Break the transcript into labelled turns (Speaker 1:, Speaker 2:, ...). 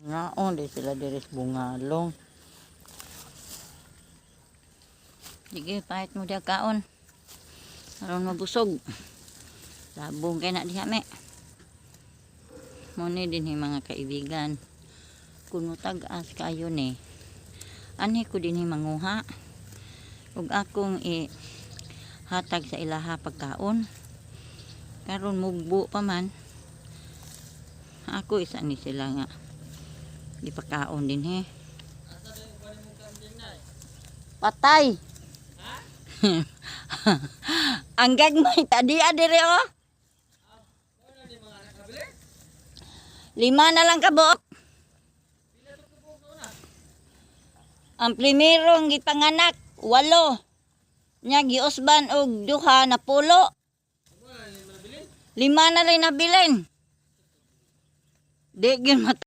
Speaker 1: Naon di sila diris bungalong. Sige, pahit mo diya kaon. Aron mabusog. Labong kay na diha me. Muni din mga kaibigan. Kuno tag-as kayo ni. Ani ko din manguha. Ug akong hatag sa ilaha pagkaon. Karon mugbo pa man. Ako isa ni sila nga. Di pagkaon din he. Patay. Ang gagmay tadi adire oh. 5 na lang kabok. Ang primerong gipanganak 8. Nya giusban og 2 na pulo. 5 na rin nabilin. Di gyud